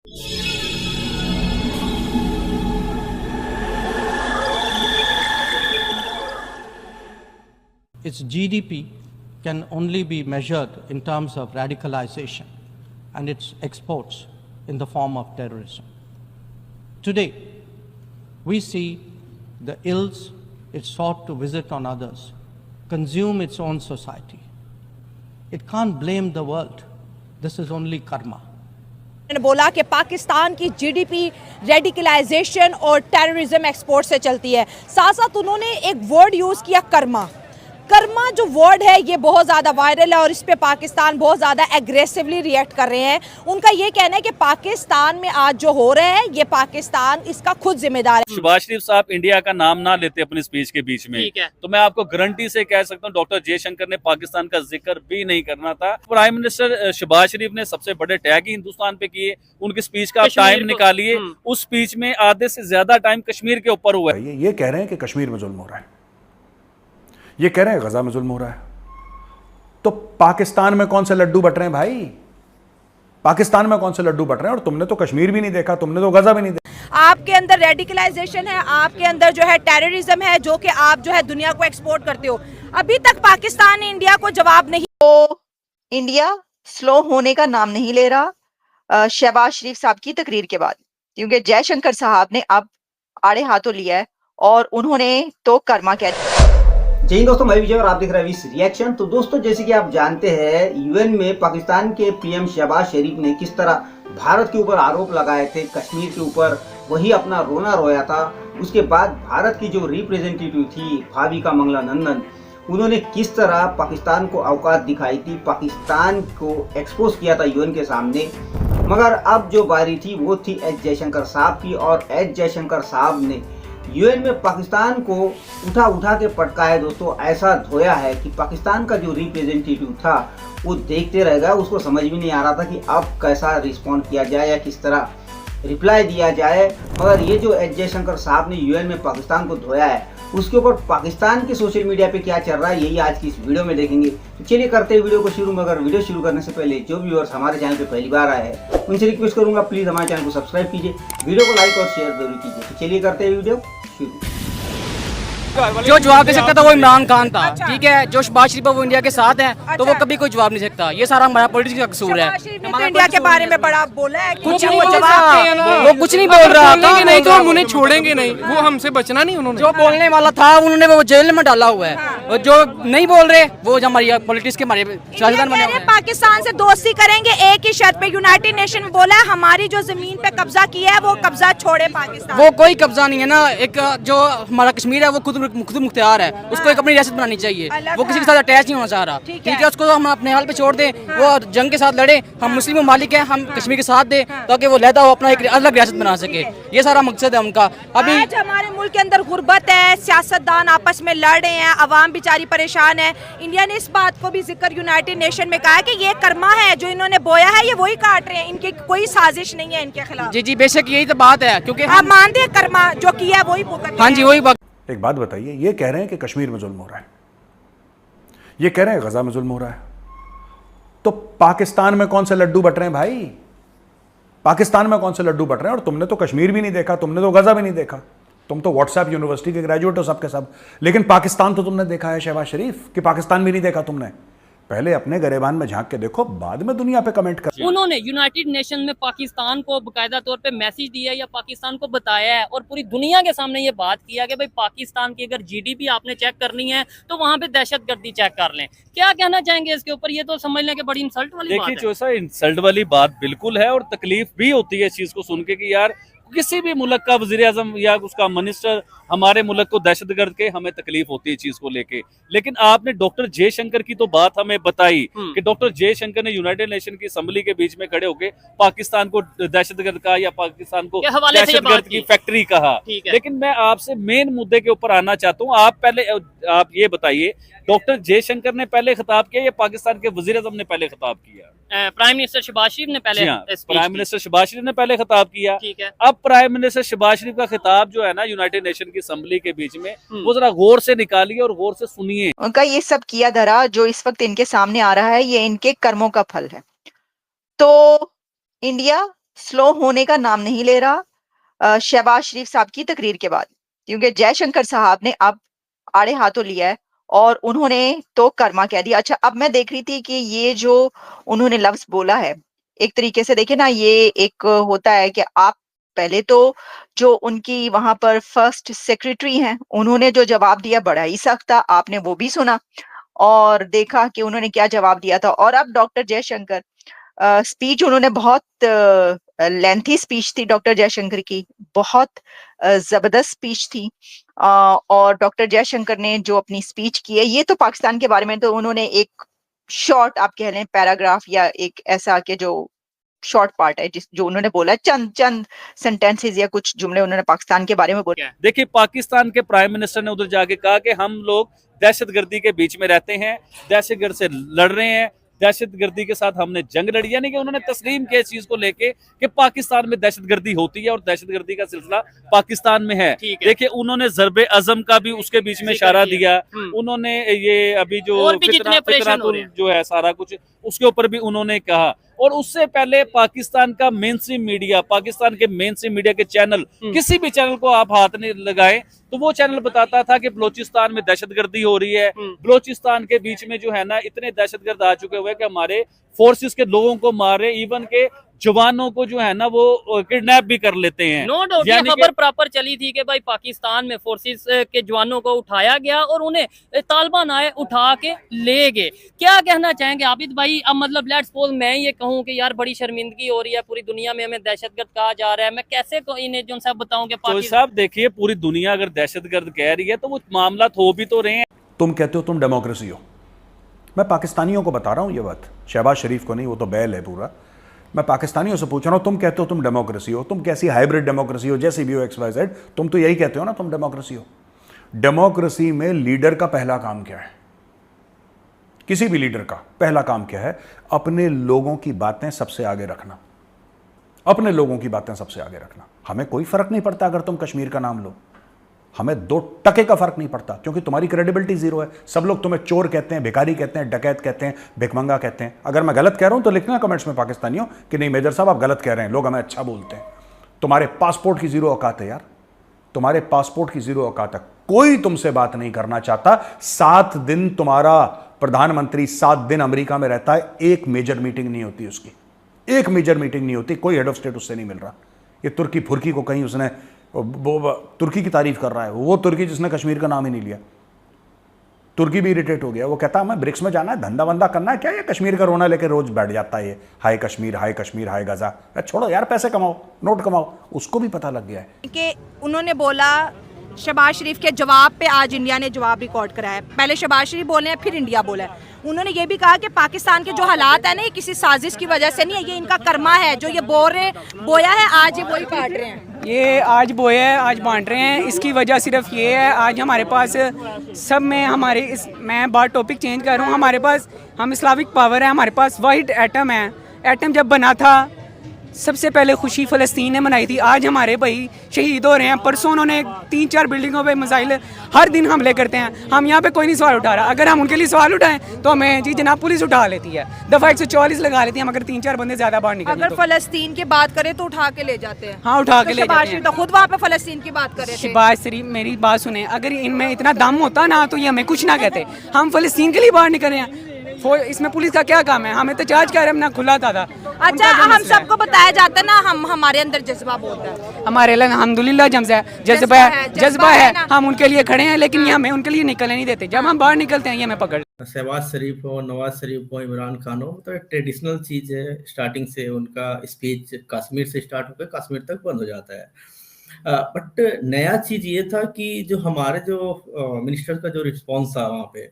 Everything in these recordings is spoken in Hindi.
Its GDP can only be measured in terms of radicalization and its exports in the form of terrorism. Today, we see the ills it sought to visit on others consume its own society. It can't blame the world. This is only karma. ने बोला कि पाकिस्तान की जीडीपी रेडिकलाइजेशन और टेररिज्म एक्सपोर्ट से चलती है। साथ साथ उन्होंने एक वर्ड यूज़ किया कर्मा। कर्मा जो वर्ड है ये बहुत ज़्यादा वायरल है और इस पे पाकिस्तान बहुत ज़्यादा एग्रेसिवली रिएक्ट कर रहे हैं। उनका ये कहना है कि पाकिस्तान में आज जो हो रहा है ये पाकिस्तान इसका खुद जिम्मेदार है। शहबाज शरीफ साहब इंडिया का नाम ना लेते अपनी स्पीच के बीच में, तो मैं आपको गारंटी से कह सकता हूँ डॉक्टर जयशंकर ने पाकिस्तान का जिक्र भी नहीं करना था। प्राइम मिनिस्टर शहबाज शरीफ ने सबसे बड़े टैग ही हिंदुस्तान पे किए। उनकी स्पीच का टाइम निकालिए, उस स्पीच में आधे से ज्यादा टाइम कश्मीर के ऊपर हुआ है। ये कह रहे हैं कि कश्मीर में जुल्म हो रहा है, ये कह रहे हैं गजा में जुल्म हो रहा है, तो पाकिस्तान में कौन से लड्डू बट रहे हैं भाई? पाकिस्तान में कौन से लड्डू बट रहे हैं? और तुमने तो कश्मीर भी नहीं देखा, तुमने तो गजा भी नहीं देखा। आपके अंदर रेडिकलाइजेशन है, आपके अंदर जो है टेररिज्म है, जो कि आप जो है दुनिया को एक्सपोर्ट करते हो। अभी तक पाकिस्तान ने इंडिया को जवाब नहीं। तो इंडिया स्लो होने का नाम नहीं ले रहा शहबाज शरीफ साहब की तकरीर के बाद, क्योंकि जयशंकर साहब ने अब आड़े हाथों लिया है और उन्होंने तो कर्मा कह दिया। जय हिंद दोस्तों, मैं विजय और आप देख रहे हैं विश रिएक्शन। तो दोस्तों, जैसे कि आप जानते हैं, यूएन में पाकिस्तान के पीएम शहबाज शरीफ ने किस तरह भारत के ऊपर आरोप लगाए थे कश्मीर के ऊपर, वही अपना रोना रोया था। उसके बाद भारत की जो रिप्रेजेंटेटिव थी भाविका मंगला नंदन, उन्होंने किस तरह पाकिस्तान को औकात दिखाई थी, पाकिस्तान को एक्सपोज किया था यूएन के सामने। मगर अब जो बारी थी वो थी एस जयशंकर साहब की, और एस जयशंकर साहब ने यूएन में पाकिस्तान को उठा उठा के पटकाया। दोस्तों, ऐसा धोया है कि पाकिस्तान का जो रिप्रेजेंटेटिव था वो देखते रह गया। उसको समझ भी नहीं आ रहा था कि अब कैसा रिस्पॉन्ड किया जाए या किस तरह रिप्लाई दिया जाए। मगर ये जो एस जयशंकर साहब ने यूएन में पाकिस्तान को धोया है, उसके ऊपर पाकिस्तान के सोशल मीडिया पे क्या चल रहा है, यही आज की इस वीडियो में देखेंगे। तो चलिए करते हैं वीडियो को शुरू। मगर वीडियो शुरू करने से पहले जो व्यूअर्स हमारे चैनल पे पहली बार आए हैं उनसे रिक्वेस्ट करूंगा, प्लीज हमारे चैनल को सब्सक्राइब कीजिए, वीडियो को लाइक और शेयर जरूर कीजिए। तो चलिए करते हैं वीडियो शुरू। जो जवाब दे सकता था वो इमरान खान था, ठीक है। जो शहबाज शरीफ वो इंडिया के साथ हैं, तो वो कभी कोई जवाब नहीं सकता। ये सारा हमारा पॉलिटिक्स का कसूर है। इंडिया के बारे में बड़ा बोला है, कुछ नहीं बोल रहा, वो कुछ नहीं बोल रहा। नहीं तो हम उन्हें छोड़ेंगे नहीं, वो हमसे बचना नहीं। उन्होंने जो बोलने वाला था उन्होंने वो जेल में डाला हुआ है, और जो नहीं बोल रहे वो हमारी पॉलिटिक्स के हमारे सियासतदान बने हुए हैं। पाकिस्तान से दोस्ती करेंगे एक ही शर्त पे। यूनाइटेड नेशन में बोला है हमारी जो जमीन पे कब्जा किया है वो कब्जा छोड़े पाकिस्तान। वो कोई कब्जा नहीं है ना। एक जो हमारा कश्मीर है वो खुद मुख्तियार है, उसको एक अपनी रियासत बनानी चाहिए। वो किसी के साथ अटैच नहीं होना चाह रहा, ठीक है। उसको हम अपने हाल पे छोड़ दें, वो जंग के साथ लड़े, हम मुस्लिम ममालिक हैं, हम कश्मीर के साथ दें ताकि वो लहदा हो अपना एक अलग रियासत बना सके। ये सारा मकसद है उनका। अभी आज हमारे मुल्क के अंदर गुर्बत है, सियासतदान आपस में लड़ रहे हैं, अवाम बेचारी परेशान है। इंडिया ने इस बात को भी जिक्र यूनाइटेड नेशन में कहा है कि ये कर्मा है, जो इन्होंने बोया है ये वही काट रहे हैं, इनकी कोई साजिश नहीं है इनके खिलाफ। जी बेशक यही तो बात है, क्योंकि आप मानते हैं कर्मा जो किया है वही भुगत। हाँ जी वही बात। एक बात बताइए, ये कह रहे हैं कि कश्मीर में जुल्म हो रहा है, ये कह रहे हैं गजा में जुल्म हो रहा है, तो पाकिस्तान में कौन से लड्डू बट रहे हैं भाई? पाकिस्तान में कौन से लड्डू बट रहे हैं? और तुमने तो कश्मीर भी नहीं देखा, तुमने तो गजा भी नहीं देखा। तुम तो व्हाट्सएप यूनिवर्सिटी के ग्रेजुएट हो सबके सब, लेकिन पाकिस्तान तो तुमने देखा है शहबाज शरीफ, कि पाकिस्तान भी नहीं देखा तुमने? पहले अपने गरेबान में झांक के देखो, बाद में दुनिया पे कमेंट कर। उन्होंने यूनाइटेड नेशन में पाकिस्तान को बकायदा तौर पे मैसेज दिया या पाकिस्तान को बताया है और पूरी दुनिया के सामने ये बात किया कि भाई पाकिस्तान की अगर जीडीपी आपने चेक करनी है तो वहाँ पे दहशतगर्दी चेक कर लें। क्या कहना चाहेंगे इसके ऊपर? ये तो समझ लें कि बड़ी इंसल्ट वाली बात है। देखिए जो इंसल्ट वाली बात बिल्कुल है, और तकलीफ भी होती है इस चीज को सुन के कि यार किसी भी मुल्क का वजीर आजम या उसका मिनिस्टर हमारे मुल्क को दहशतगर्द के, हमें तकलीफ होती है चीज को लेके। लेकिन आपने डॉक्टर जयशंकर की तो बात हमें बताई कि डॉक्टर जयशंकर ने यूनाइटेड नेशन की असेंबली के बीच में खड़े होकर पाकिस्तान को दहशतगर्द कहा या पाकिस्तान को दहशतगर्द की फैक्ट्री कहा। लेकिन मैं आपसे मेन मुद्दे के ऊपर आना चाहता हूँ। आप ये बताइए, डॉक्टर जयशंकर ने पहले खिताब किया या पाकिस्तान के वजीर आजम ने पहले खिताब किया? प्राइम मिनिस्टर शहबाज शरीफ ने पहले प्राइम मिनिस्टर शहबाज शरीफ ने पहले खिताब किया। ठीक है। अब प्राइम मिनिस्टर शहबाज शरीफ का खिताब जो है ना यूनाइटेड नेशन की असेंबली के बीच में, वो जरा गौर से निकालिए और गौर से सुनिए। उनका ये सब किया धरा जो इस वक्त इनके सामने आ रहा है, ये इनके कर्मों का फल है। तो इंडिया स्लो होने का नाम नहीं ले रहा शहबाज शरीफ साहब की तकरीर के बाद, क्योंकि जयशंकर साहब ने अब आड़े हाथों लिया है और उन्होंने तो कर्मा कह दिया। अच्छा, अब मैं देख रही थी कि ये जो उन्होंने लफ्ज बोला है, एक तरीके से देखे ना, ये एक होता है कि आप पहले तो जो उनकी वहां पर फर्स्ट सेक्रेटरी हैं, उन्होंने जो जवाब दिया बड़ा ही सख्त था, आपने वो भी सुना और देखा कि उन्होंने क्या जवाब दिया था। और अब डॉक्टर जयशंकर स्पीच उन्होंने बहुत लेंथी स्पीच थी डॉक्टर जयशंकर की, बहुत जबरदस्त स्पीच थी। और डॉक्टर जयशंकर ने जो अपनी स्पीच की है, ये तो पाकिस्तान के बारे में तो उन्होंने एक शॉर्ट, आप कह लें पैराग्राफ या एक ऐसा कि जो शॉर्ट पार्ट है जिस जो उन्होंने बोला, चंद चंद सेंटेंसेस या कुछ जुमले उन्होंने पाकिस्तान के बारे में बोले। देखिए, पाकिस्तान के प्राइम मिनिस्टर ने उधर जाके कहा कि हम लोग दहशतगर्दी के बीच में रहते हैं, दहशतगर्द से लड़ रहे हैं, दहशतगर्दी के साथ हमने जंग लड़ी। यानी कि उन्होंने तस्लीम किया इस चीज को लेके कि पाकिस्तान में दहशतगर्दी होती है और दहशतगर्दी का सिलसिला पाकिस्तान में है। देखिए, उन्होंने ज़रबे अज़म का भी उसके बीच में इशारा दिया। उन्होंने ये अभी जो फितनातुल जो है सारा कुछ, उसके ऊपर भी उन्होंने कहा। और उससे पहले पाकिस्तान का मेन स्ट्रीम मीडिया, पाकिस्तान के मेन स्ट्रीम मीडिया के चैनल, किसी भी चैनल को आप हाथ नहीं लगाए तो वो चैनल बताता था कि बलोचिस्तान में दहशतगर्दी हो रही है, बलोचिस्तान के बीच में जो है ना इतने दहशतगर्द आ चुके हुए कि हमारे फोर्सेस के लोगों को मार रहे, इवन के जवानों को जो है ना वो किडनैप भी कर लेते हैं। नो डाउट ये खबर प्रॉपर चली थी कि भाई पाकिस्तान में फोर्सेस के जवानों को उठाया गया और उन्हें तालिबान आए उठा के ले गए। क्या कहना चाहेंगे आबिद भाई? अब मतलब लेट्स सपोज मैं ये कहूँ कि यार बड़ी शर्मिंदगी हो रही है, पूरी दुनिया में हमें दहशतगर्द कहा जा रहा है, मैं कैसे इन्हें जो सब बताऊं कि तो साहब देखिए, पूरी दुनिया अगर दहशतगर्द कह रही है तो वो मामला हो भी तो रहे हैं। तुम कहते हो तुम डेमोक्रेसी हो, मैं पाकिस्तानियों को बता रहा हूं ये बात, शहबाज शरीफ को नहीं, वो तो बैल है पूरा। मैं पाकिस्तानियों से पूछ रहा हूं, तुम कहते हो तुम डेमोक्रेसी हो, तुम कैसी हाइब्रिड डेमोक्रेसी हो, जैसी भी हो XYZ, तुम तो यही कहते हो ना तुम डेमोक्रेसी हो। डेमोक्रेसी में लीडर का पहला काम क्या है? किसी भी लीडर का पहला काम क्या है? अपने लोगों की बातें सबसे आगे रखना, अपने लोगों की बातें सबसे आगे रखना। हमें कोई फर्क नहीं पड़ता अगर तुम कश्मीर का नाम लो, हमें 2 टके का फर्क नहीं पड़ता, क्योंकि तुम्हारी क्रेडिबिलिटी जीरो है। सब लोग तुम्हें चोर कहते हैं, भिखारी कहते हैं, डकैत कहते हैं, भिखमंगा कहते हैं। अगर मैं गलत कह रहा हूं तो लिखना कमेंट्स में पाकिस्तानियों कि नहीं मेजर साहब आप गलत कह रहे हैं, लोग हमें अच्छा बोलते हैं। तुम्हारे पासपोर्ट की जीरो औकात है यार, तुम्हारे पासपोर्ट की जीरो औकात है। कोई तुमसे बात नहीं करना चाहता। 7 दिन तुम्हारा प्रधानमंत्री 7 दिन अमेरिका में रहता है, एक मेजर मीटिंग नहीं होती उसकी, एक मेजर मीटिंग नहीं होती, कोई हेड ऑफ स्टेट उससे नहीं मिल रहा। ये तुर्की फुर्की को कहीं उसने वो तुर्की की तारीफ कर रहा है, वो तुर्की जिसने कश्मीर का नाम ही नहीं लिया। तुर्की भी इरिटेट हो गया, वो कहता है हमें ब्रिक्स में जाना है, धंधा वंदा करना है क्या, ये कश्मीर का रोना लेके रोज बैठ जाता है ये, हाय कश्मीर हाय कश्मीर हाय गजा। छोड़ो यार, पैसे कमाओ, नोट कमाओ। उसको भी पता लग गया है कि उन्होंने बोला शहबाज शरीफ के जवाब पे आज इंडिया ने जवाब रिकॉर्ड कराया है। पहले शहबाज शरीफ बोले हैं, फिर इंडिया बोला है। उन्होंने ये भी कहा कि पाकिस्तान के जो हालात है ना, ये किसी साजिश की वजह से नहीं है, ये इनका कर्मा है, जो ये बोया है आज ये वही काट रहे हैं। ये आज बोया है आज बांट रहे हैं। इसकी वजह सिर्फ ये है, आज हमारे पास सब में हमारे मैं बात टॉपिक चेंज कर रहा हूँ, हमारे पास हम इस्लामिक पावर है, हमारे पास वाइट एटम है। एटम जब बना था सबसे पहले खुशी फ़लस्तीन ने मनाई थी। आज हमारे भाई शहीद हो रहे हैं। परसों उन्होंने 3-4 बिल्डिंगों पे मिसाइल हर दिन हमले करते हैं। हम यहाँ पे कोई नहीं सवाल उठा रहा। अगर हम उनके लिए सवाल उठाएं तो हमें जी जनाब पुलिस उठा लेती है, दफ़ा 144 लगा लेती है। हम अगर 3-4 बंदे ज़्यादा बाहर निकलें अगर फ़लस्तीन की बात करें तो उठा के ले जाते हैं। हाँ, उठा के ले जाते हैं। तो खुद वहाँ पे फ़लस्तीन की बात करें। शहबाज शरीफ मेरी बात सुने, अगर इनमें इतना दम होता ना तो ये हमें कुछ ना कहते। हम फ़लस्तीन के लिए बाहर निकल रहे हैं, इसमें पुलिस का क्या काम है? हमें तो चार्ज कर रहे हैं, खुला था। अच्छा, हम सबको बताया जाता है ना, हमारे अंदर जज्बा बहुत है, हमारे अल्हम्दुलिल्लाह जज्बा है, हम उनके लिए खड़े हैं, लेकिन ये हमें उनके लिए निकलने नहीं देते। जब हम बाहर निकलते हैं ये हमें पकड़। शहबाज शरीफ हो, नवाज शरीफ हो, इमरान खान हो, तो ट्रेडिशनल चीज़ है। स्टार्टिंग से उनका स्पीच कश्मीर से स्टार्ट होकर कश्मीर तक बंद हो जाता है। बट नया चीज़ ये था कि जो हमारे जो मिनिस्टर का जो रिस्पॉन्स था वहाँ पे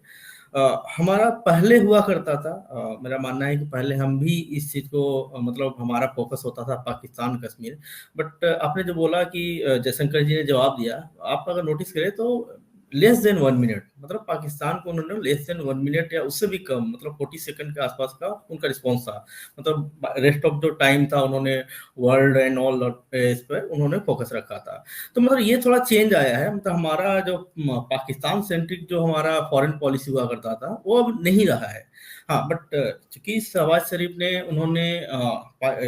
हमारा पहले हुआ करता था। मेरा मानना है कि पहले हम भी इस चीज़ को मतलब हमारा फोकस होता था पाकिस्तान कश्मीर। बट आपने जो बोला कि जयशंकर जी ने जवाब दिया, आप अगर नोटिस करें तो लेस देन 1 मिनट, मतलब पाकिस्तान को उन्होंने लेस देन 1 मिनट या उससे भी कम, मतलब 40 सेकंड के आसपास का उनका रिस्पॉन्स था। मतलब रेस्ट ऑफ जो टाइम था उन्होंने वर्ल्ड एंड ऑल इस पर उन्होंने फोकस रखा था। तो मतलब ये थोड़ा चेंज आया है। मतलब हमारा जो पाकिस्तान सेंट्रिक जो हमारा फॉरेन पॉलिसी हुआ करता था वो अब नहीं रहा है। हाँ, बट चूंकि शहबाज शरीफ ने उन्होंने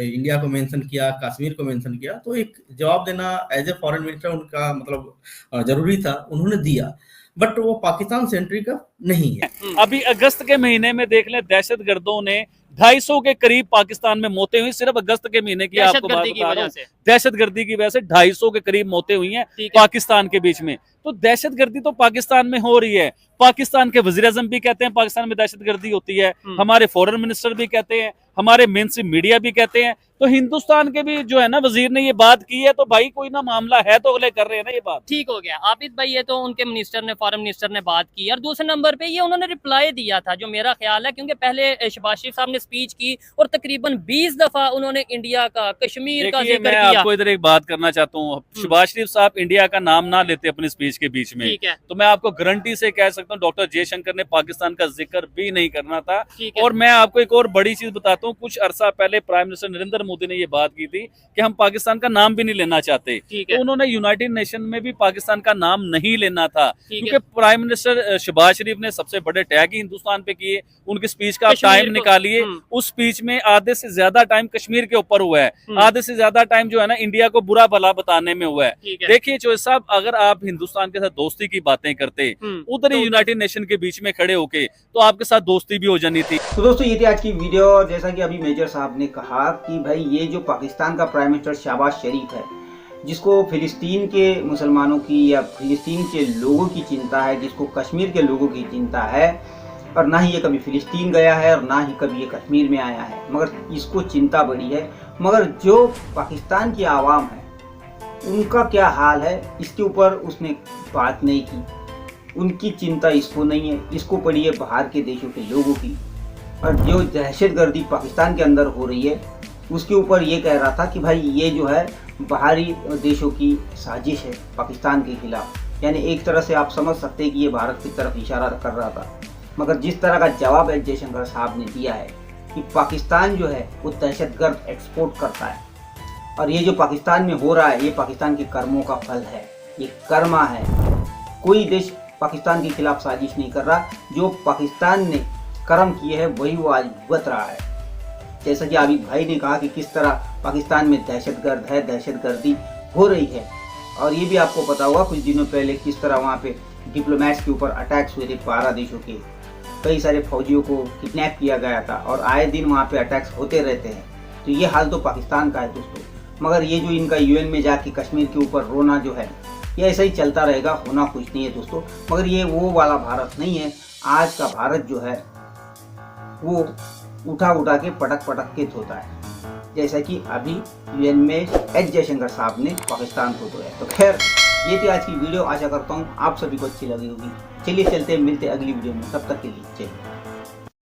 इंडिया को मेंशन किया, कश्मीर को मेंशन किया, तो एक जवाब देना एज ए फॉरेन मिनिस्टर उनका मतलब जरूरी था, उन्होंने दिया, बट वो पाकिस्तान सेंट्रिक नहीं है। अभी अगस्त के महीने में देख लें, दहशतगर्दों ने 250 के करीब पाकिस्तान में मौतें हुई, सिर्फ अगस्त के महीने की आपको बात बता रहा हूं। दहशतगर्दी की वजह से 250 के करीब मौतें हुई हैं पाकिस्तान के बीच में। तो दहशतगर्दी तो पाकिस्तान में हो रही है, पाकिस्तान के वजीर आजम भी कहते हैं पाकिस्तान में दहशतगर्दी होती है, हमारे फॉरेन मिनिस्टर भी कहते हैं, हमारे मेन स्ट्रीम मीडिया भी कहते हैं, तो हिंदुस्तान के भी जो है ना वजीर ने ये बात की है, तो भाई कोई ना मामला है तो अगले कर रहे हैं ना ये बात। ठीक हो गया आबिद भाई, ये तो उनके मिनिस्टर ने, फॉरेन मिनिस्टर ने बात की। और दूसरे नंबर पे ये उन्होंने रिप्लाई दिया था, जो मेरा ख्याल है, क्योंकि पहले शहबाज शरीफ साहब ने स्पीच की और तकरीबन 20 दफा उन्होंने इंडिया का, कश्मीर का जिक्र मैं किया। आपको इधर एक बात करना चाहता हूँ, शहबाज शरीफ साहब इंडिया का नाम ना लेते अपनी स्पीच के बीच में, तो मैं आपको गारंटी से कह सकता हूँ डॉक्टर जयशंकर ने पाकिस्तान का जिक्र भी नहीं करना था। और मैं आपको एक और बड़ी चीज बताता हूँ, कुछ अरसा पहले प्राइम मिनिस्टर नरेंद्र मोदी ने ये बात की थी कि हम पाकिस्तान का नाम भी नहीं लेना चाहते, तो उन्होंने यूनाइटेड नेशन में भी पाकिस्तान का नाम नहीं लेना था, क्योंकि प्राइम मिनिस्टर शहबाज शरीफ ने सबसे बड़े टैग ही हिंदुस्तान पे किए। उनकी स्पीच का आप टाइम निकालिए, उस स्पीच में आधे से ज्यादा टाइम कश्मीर के ऊपर हुआ है, आधे से ज्यादा टाइम जो है ना इंडिया को बुरा भला बताने में हुआ है। देखिए चौधरी साहब, अगर आप हिंदुस्तान के साथ दोस्ती की बातें करते उधर ही यूनाइटेड नेशन के बीच में खड़े होके, तो आपके साथ दोस्ती भी हो जानी थी। तो दोस्तों ये थी आज की वीडियो। और जैसा कि अभी मेजर साहब ने कहा कि भाई ये जो पाकिस्तान का प्राइम मिनिस्टर शहबाज शरीफ है, जिसको फिलिस्तीन के मुसलमानों की या फिलिस्तीन के लोगों की चिंता है, जिसको कश्मीर के लोगों की चिंता है, और ना ही ये कभी फिलिस्तीन गया है और ना ही कभी ये कश्मीर में आया है, मगर इसको चिंता बड़ी है। मगर जो पाकिस्तान की आवाम है उनका क्या हाल है, इसके ऊपर उसने बात नहीं की। उनकी चिंता इसको नहीं है, इसको पड़ी है बाहर के देशों के लोगों की। और जो दहशतगर्दी पाकिस्तान के अंदर हो रही है उसके ऊपर ये कह रहा था कि भाई ये जो है बाहरी देशों की साजिश है पाकिस्तान के खिलाफ। यानी एक तरह से आप समझ सकते हैं कि ये भारत की तरफ इशारा कर रहा था। मगर जिस तरह का जवाब एस जयशंकर साहब ने दिया है कि पाकिस्तान जो है वो दहशतगर्द एक्सपोर्ट करता है, और ये जो पाकिस्तान में हो रहा है ये पाकिस्तान के कर्मों का फल है, ये कर्मा है। कोई देश पाकिस्तान के खिलाफ साजिश नहीं कर रहा, जो पाकिस्तान ने कर्म किए हैं वही वो आज भुगत रहा है। जैसा कि आबिद भाई ने कहा कि किस तरह पाकिस्तान में दहशतगर्द है, दहशतगर्दी हो रही है। और ये भी आपको पता होगा कुछ दिनों पहले किस तरह वहाँ पे डिप्लोमेट्स के ऊपर अटैक्स हुए थे, 12 देशों के कई सारे फौजियों को किडनैप किया गया था, और आए दिन वहाँ पे अटैक्स होते रहते हैं। तो ये हाल तो पाकिस्तान का है दोस्तों। मगर ये जो इनका यूएन में जाके कश्मीर के ऊपर रोना जो है ये ऐसा ही चलता रहेगा, होना कुछ नहीं है दोस्तों। मगर ये वो वाला भारत नहीं है। आज का भारत जो है वो उठा उठा के पटक पटक के धोता है, जैसा कि अभी यूएन में एस जयशंकर साहब ने पाकिस्तान को धोया। तो खैर ये थी आज की वीडियो, आशा करता हूँ आप सभी को अच्छी लगी होगी। चलिए चलते मिलते अगली वीडियो में, तब तक के लिए जय हिंद।